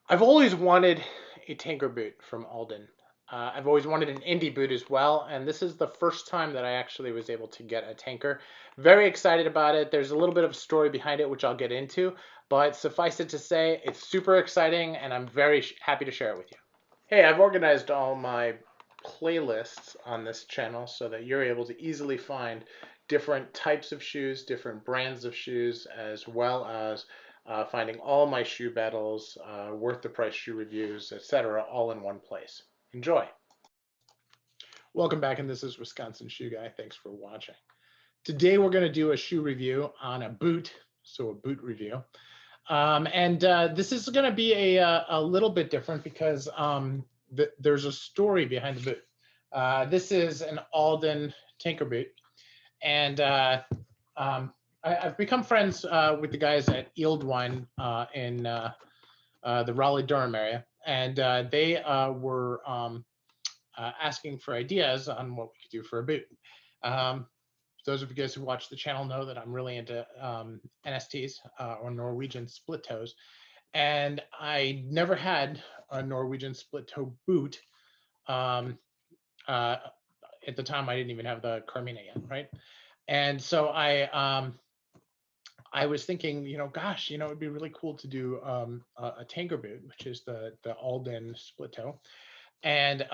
I've always wanted a tanker boot from Alden. I've always wanted an indie boot as well, and this is the first time that I actually was able to get a tanker. Very excited about it. There's a little bit of a story behind it, which I'll get into, but suffice it to say, it's super exciting, and I'm very happy to share it with you. Hey, I've organized all my playlists on this channel so that you're able to easily find different types of shoes, different brands of shoes, as well as finding all my shoe battles, worth the price shoe reviews, etc., all in one place. Enjoy. Welcome back, and this is Wisconsin Shoe Guy. Thanks for watching. Today we're going to do a shoe review on a boot, so a boot review. This is going to be a little bit different because there's a story behind the boot. This is an Alden tanker boot, and I've become friends with the guys at Ealdwine in the Raleigh-Durham area, and they were asking for ideas on what we could do for a boot. Those of you guys who watch the channel know that I'm really into NSTs or Norwegian split toes, and I never had a Norwegian split toe boot. At the time, I didn't even have the Carmina yet, right? And so I was thinking, gosh, it'd be really cool to do a tanker boot, which is the Alden split toe. And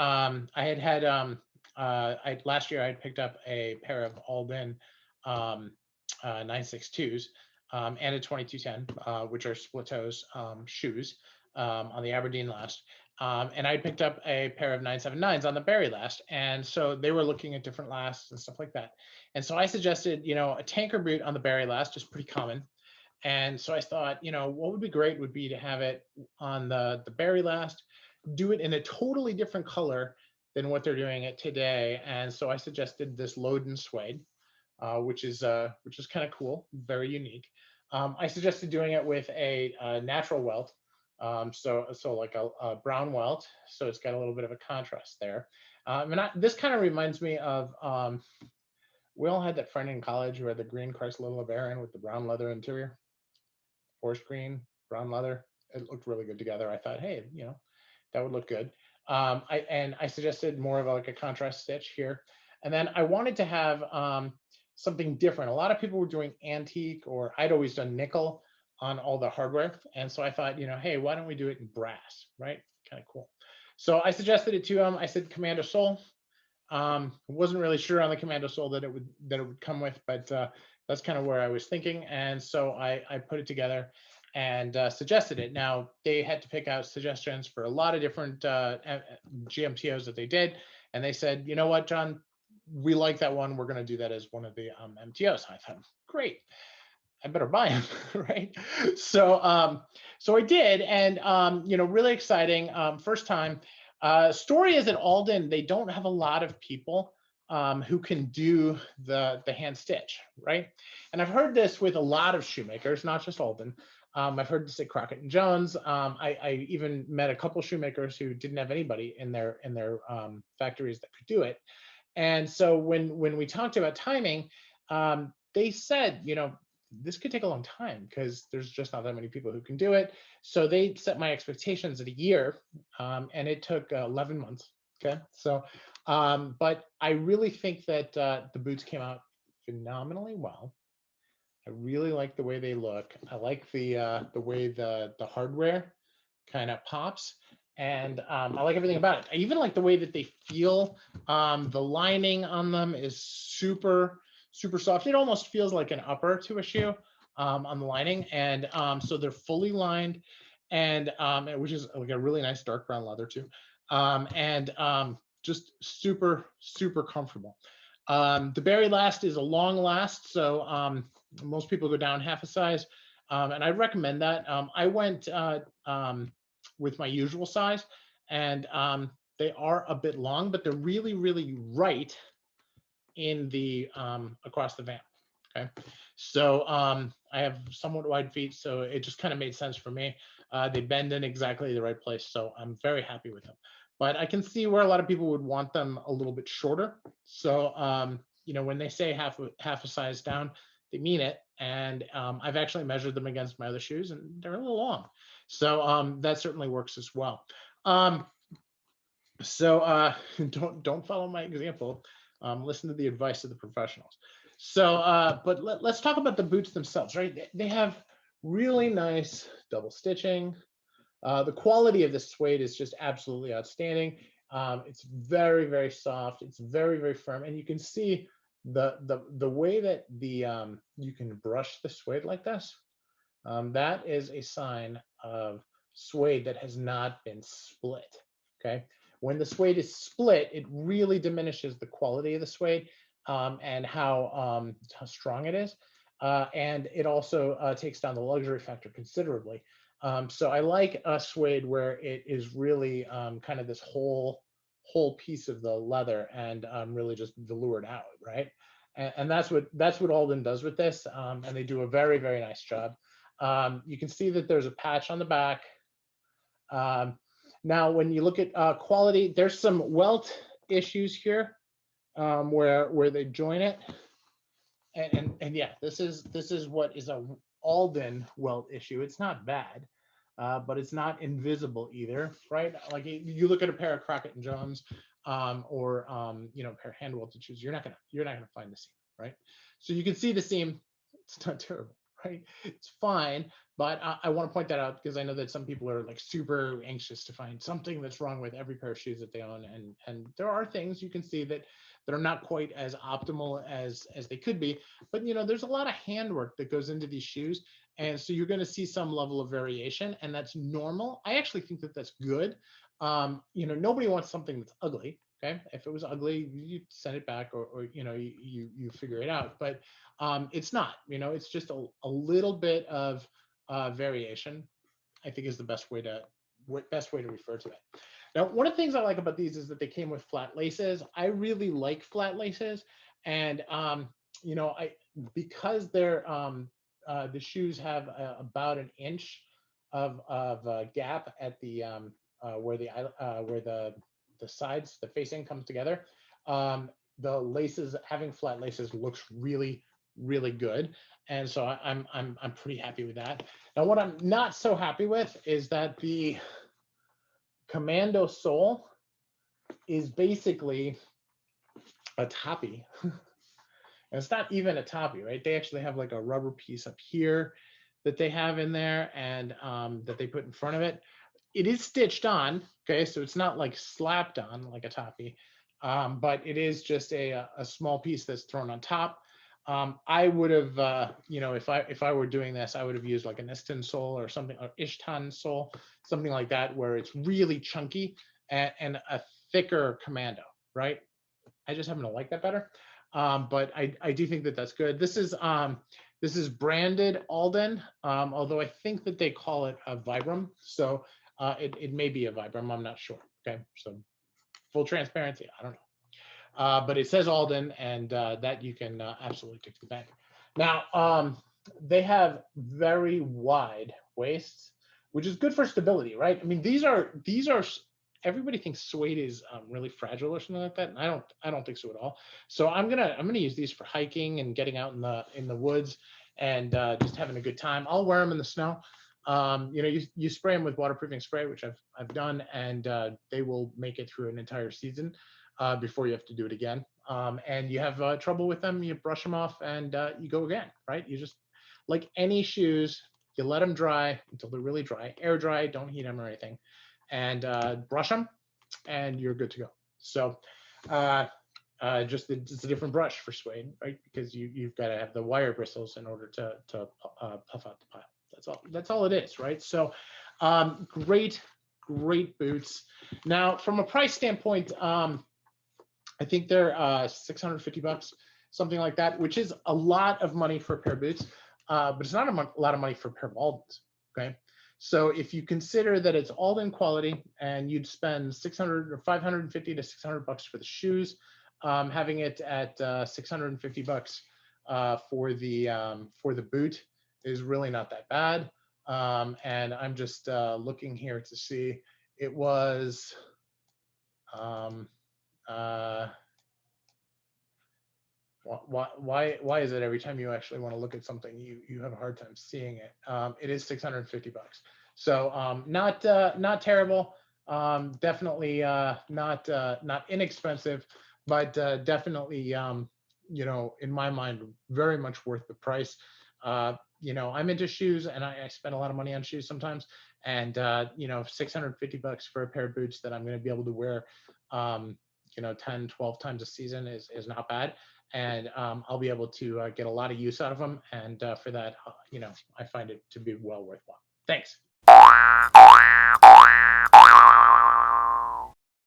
last year I had picked up a pair of Alden 962s and a 2210, which are split toes shoes on the Aberdeen last. And I picked up a pair of 979s on the Barrie last. And so they were looking at different lasts and stuff like that. And so I suggested, a tanker boot on the Barrie last is pretty common. And so I thought, what would be great would be to have it on the Barrie last, do it in a totally different color than what they're doing it today. And so I suggested this Loden Suede, which is kind of cool, very unique. I suggested doing it with a natural welt, so like a brown welt, so it's got a little bit of a contrast there. This kind of reminds me of we all had that friend in college who had the green Chrysler LeBaron with the brown leather interior, forest green, brown leather. It looked really good together. I thought, hey, that would look good. I suggested more of like a contrast stitch here. And then I wanted to have something different. A lot of people were doing antique, or I'd always done nickel on all the hardware. And so I thought, hey, why don't we do it in brass, right? Kind of cool. So I suggested it to him. I said Commando sole. Wasn't really sure on the Commando sole that it would come with, but that's kind of where I was thinking. And so I put it together and suggested it. Now they had to pick out suggestions for a lot of different GMTOs that they did, and they said, you know what, John, we like that one. We're going to do that as one of the MTOs. I thought, great, I better buy them, right? So so I did, and really exciting. First time. Story is at Alden, they don't have a lot of people who can do the hand stitch, right? And I've heard this with a lot of shoemakers, not just Alden. I've heard this at Crockett and Jones. I even met a couple shoemakers who didn't have anybody in their factories that could do it. And so when we talked about timing, they said, this could take a long time because there's just not that many people who can do it. So they set my expectations at a year, and it took 11 months. Okay, so but I really think that the boots came out phenomenally well. I really like the way they look. I like the way the hardware kind of pops, and I like everything about it. I even like the way that they feel. The lining on them is super soft. It almost feels like an upper to a shoe on the lining, and so they're fully lined, and which is like a really nice dark brown leather too, and just super comfortable. The Barrie last is a long last, so most people go down half a size, and I recommend that. I went with my usual size, and they are a bit long, but they're really right in the across the vamp. Okay, so I have somewhat wide feet, so it just kind of made sense for me. They bend in exactly the right place, so I'm very happy with them. But I can see where a lot of people would want them a little bit shorter. So when they say half a size down, mean it. And I've actually measured them against my other shoes, and they're a little long. So that certainly works as well. So don't follow my example. Listen to the advice of the professionals. So, but let's talk about the boots themselves, right? They have really nice double stitching. The quality of the suede is just absolutely outstanding. It's very, very soft. It's very, very firm, and you can see the way that you can brush the suede like this. That is a sign of suede that has not been split. Okay, when the suede is split, it really diminishes the quality of the suede and how strong it is, and it also takes down the luxury factor considerably. So I like a suede where it is really kind of this whole piece of the leather and really just veloured out, right? And that's what Alden does with this, and they do a very, very nice job. You can see that there's a patch on the back. Now, when you look at quality, there's some welt issues here where they join it, and yeah, this is what is a Alden welt issue. It's not bad, but it's not invisible either, right? Like you look at a pair of Crockett and Jones, or you know, a pair of hand welted shoes, you're not gonna find the seam, right? So you can see the seam. It's not terrible, right? It's fine, but I want to point that out because I know that some people are like super anxious to find something that's wrong with every pair of shoes that they own, and there are things you can see that are not quite as optimal as they could be. But you know, there's a lot of handwork that goes into these shoes, and so you're going to see some level of variation, and that's normal. I actually think that that's good. You know, nobody wants something that's ugly. Okay, if it was ugly, you send it back, or you know, you figure it out. But it's not. You know, it's just a little bit of variation, I think, is the best way to refer to it. Now, one of the things I like about these is that they came with flat laces. I really like flat laces, and you know, because they're the shoes have about an inch of gap at the where the sides, the facing comes together. The laces, having flat laces, looks really, really good, and so I'm pretty happy with that. Now, what I'm not so happy with is that the Commando sole is basically a toppy. And it's not even a toppy, right? They actually have like a rubber piece up here that they have in there, and that they put in front of it. It is stitched on, okay? So it's not like slapped on like a toppy, but it is just a small piece that's thrown on top. I would have, you know, if I were doing this, I would have used like an Istan sole or something, or Ishtan sole, something like that, where it's really chunky and a thicker Commando, right? I just happen to like that better. But I do think that that's good. This is branded Alden, although I think that they call it a Vibram. So it may be a Vibram. I'm not sure. Okay, so full transparency, I don't know. But it says Alden, and that you can absolutely take to the bank. Now, they have very wide waists, which is good for stability, right? I mean, these are everybody thinks suede is really fragile or something like that, and I don't think so at all. So I'm gonna use these for hiking and getting out in the woods and just having a good time. I'll wear them in the snow. You know, you spray them with waterproofing spray, which I've done, and they will make it through an entire season before you have to do it again. And you have trouble with them, you brush them off, and you go again, right? You just, like any shoes, you let them dry until they're really dry, air dry, don't heat them or anything, and brush them, and you're good to go. So just it's a different brush for suede, right? Because you've got to have the wire bristles in order to puff out the pile. That's all it is, right? So great boots. Now, from a price standpoint, I think they're $650, something like that, which is a lot of money for a pair of boots, but it's not a lot of money for a pair of Aldens. Okay, so if you consider that it's Alden quality and you'd spend 600 or 550 to $600 for the shoes, having it at $650 for the boot is really not that bad. And I'm just looking here to see. It was Why is it every time you actually want to look at something, you have a hard time seeing it? It is $650. So not terrible. Definitely not inexpensive, but definitely in my mind, very much worth the price. I'm into shoes, and I spend a lot of money on shoes sometimes. And $650 for a pair of boots that I'm going to be able to wear 10, 12 times a season is not bad. And I'll be able to get a lot of use out of them. And for that, I find it to be well worthwhile. Thanks.